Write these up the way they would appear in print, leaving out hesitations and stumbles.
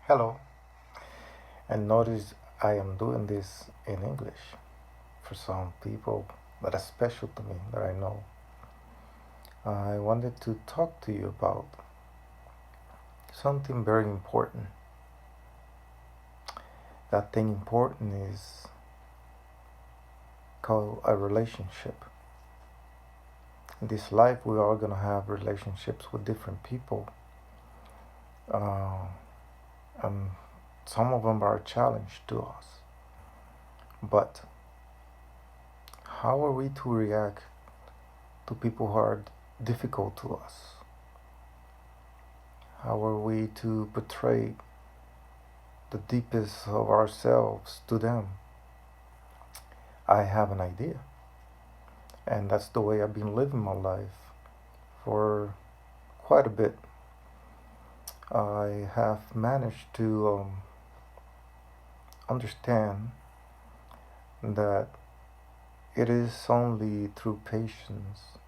Hello, and notice I am doing this in English for some people that are special to me that I know. I wanted to talk to you about something very important. That thing important is called a relationship. In this life, we are going to have relationships with different people, uh, and some of them are a challenge to us. But how are we to react to people who are difficult to us? How are we to portray the deepest of ourselves to them? I have an idea, and that's the way I've been living my life for quite a bit. I have managed to understand that it is only through patience,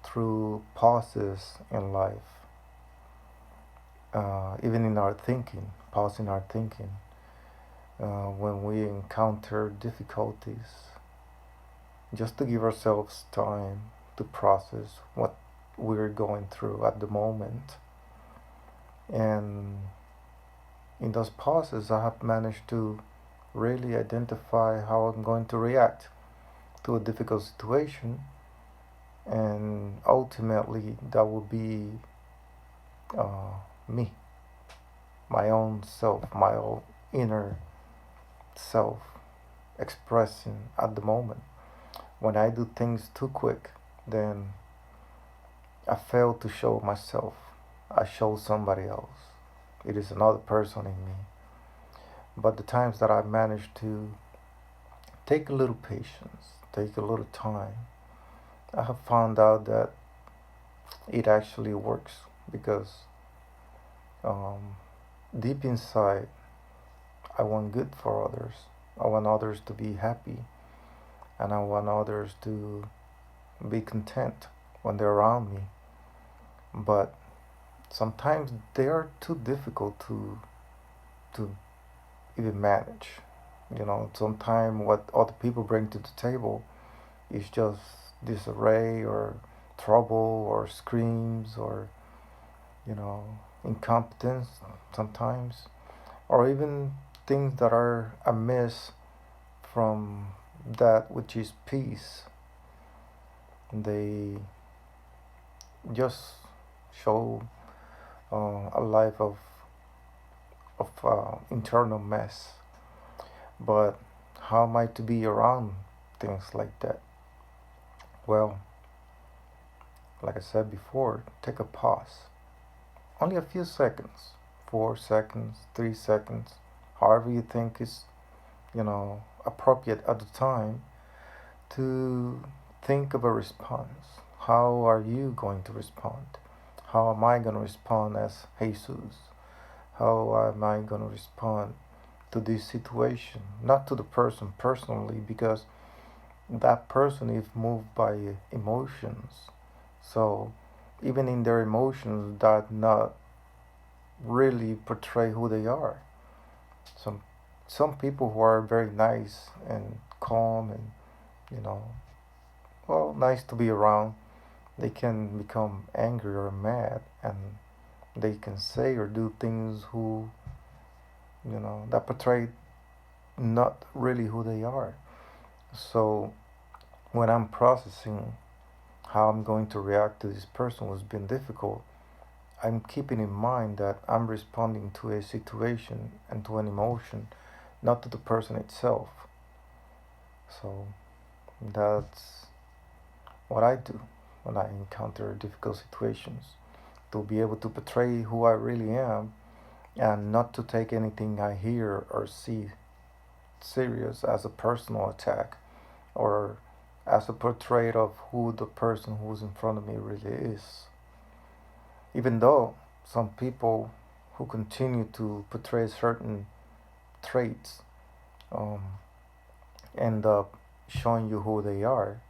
through pauses in life, even in our thinking, pause in our thinking, when we encounter difficulties, just to give ourselves time to process what we're going through at the moment. And in those pauses, I have managed to really identify how I'm going to react to a difficult situation, and ultimately, that will be me, my own self, my own inner self expressing at the moment. When I do things too quick, then I fail to show myself. I show somebody else. It is another person in me. But the times that I manage to take a little patience, take a little time, I have found out that it actually works because um, deep inside, I want good for others. I want others to be happy, and I want others to be content when they're around me. But sometimes they are too difficult to even manage. Sometimes what other people bring to the table is just disarray or trouble or screams or you know incompetence sometimes, or even things that are amiss from that which is peace. They just show a life of internal mess. But how am I to be around things like that? Well, like I said before, take a pause. Only a few seconds, 4 seconds, 3 seconds, however you think is, appropriate at the time to think of a response. How are you going to respond? How am I going to respond as Jesus? How am I going to respond to this situation? Not to the person personally, because that person is moved by emotions. So even in their emotions, that not really portray who they are. Some some people who are very nice and calm and you know nice to be around, they can become angry or mad, and they can say or do things who that portray not really who they are. So when I'm processing how I'm going to react to this person who's been difficult, I'm keeping in mind that I'm responding to a situation and to an emotion, not to the person itself. So that's what I do when I encounter difficult situations, to be able to portray who I really am and not to take anything I hear or see serious as a personal attack or as a portrait of who the person who's in front of me really is. Even though some people who continue to portray certain traits um, end up showing you who they are.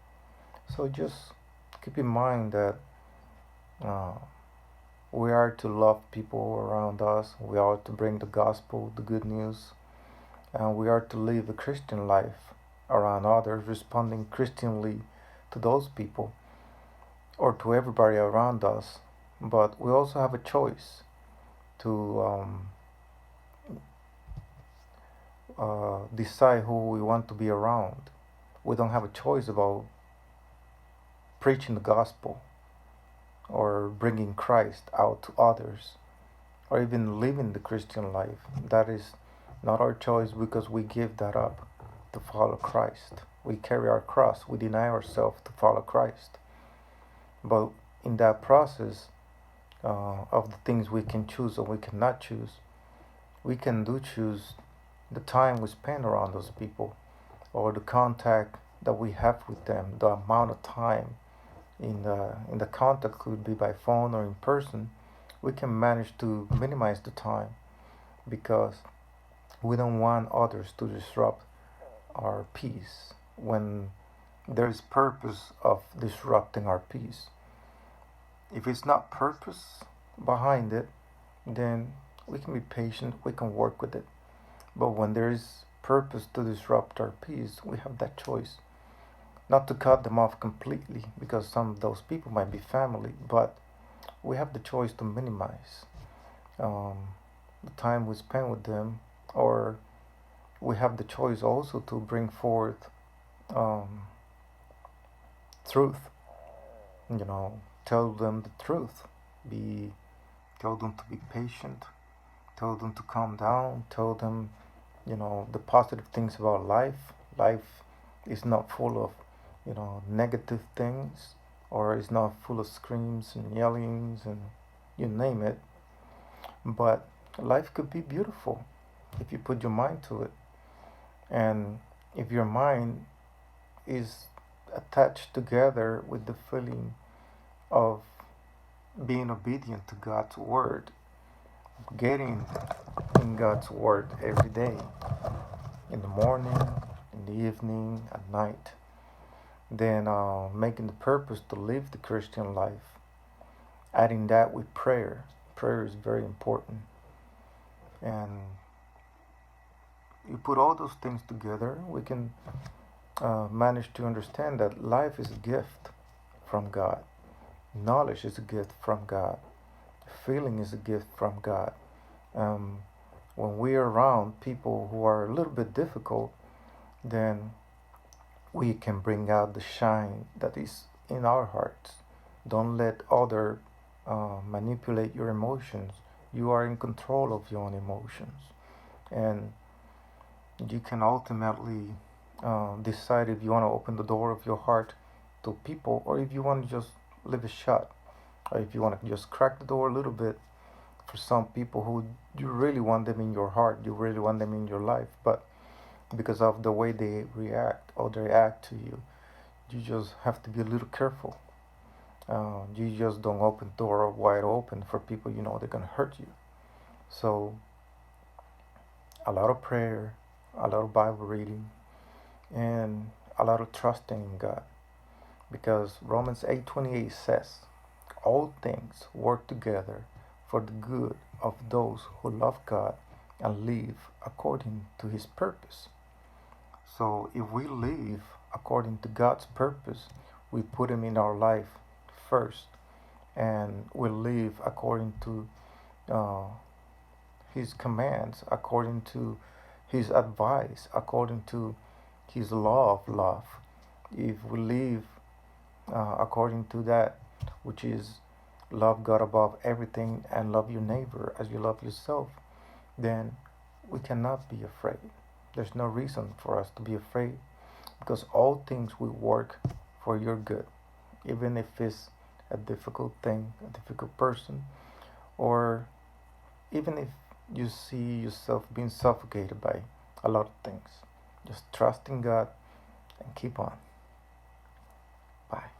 So just keep in mind that uh, We are to love people around us. We are to bring the gospel, the good news, and we are to live a Christian life around others, responding Christianly to those people or to everybody around us. But we also have a choice to decide who we want to be around. We don't have a choice about preaching the gospel or bringing Christ out to others or even living the Christian life. That is not our choice because we give that up to follow Christ. We carry our cross, we deny ourselves to follow Christ. But in that process of the things we can choose or we cannot choose, we can choose the time we spend around those people or the contact that we have with them, the amount of time in the contact could be by phone or in person. We can manage to minimize the time because we don't want others to disrupt our peace when there is purpose of disrupting our peace. If it's not purpose behind it, then we can be patient, we can work with it. But when there is purpose to disrupt our peace, we have that choice. Not to cut them off completely because some of those people might be family, but we have the choice to minimize um, the time we spend with them, or we have the choice also to bring forth um, truth. You know, tell them the truth. Be Tell them to be patient. Tell them to calm down. Tell them, the positive things about life. Life is not full of, negative things, or is not full of screams and yellings and you name it. But life could be beautiful if you put your mind to it. And if your mind is attached together with the feeling of being obedient to God's word, getting in God's word every day, in the morning, in the evening, at night, then making the purpose to live the Christian life, adding that with prayer. Prayer is very important. And you put all those things together, we can manage to understand that life is a gift from God. Knowledge is a gift from God. Feeling is a gift from God. Um, when we're around people who are a little bit difficult, then we can bring out the shine that is in our hearts. Don't let other manipulate your emotions. You are in control of your own emotions, and you can ultimately decide if you want to open the door of your heart to people or if you want to just leave it shut, or if you want to just crack the door a little bit for some people who you really want them in your heart, you really want them in your life, but because of the way they react or they act to you, you just have to be a little careful. You just don't open the door wide open for people you know they're gonna hurt you. So a lot of prayer, a lot of Bible reading, and a lot of trusting in God, because Romans 8:28 says, "All things work together for the good of those who love God and live according to His purpose." So if we live according to God's purpose, we put Him in our life first, and we live according to uh, His commands, according to His advice, according to His law of love. If we live according to that, which is love God above everything and love your neighbor as you love yourself, then we cannot be afraid. There's no reason for us to be afraid because all things will work for your good, even if it's a difficult thing, a difficult person, or even if you see yourself being suffocated by a lot of things. Just trust in God and keep on. Bye.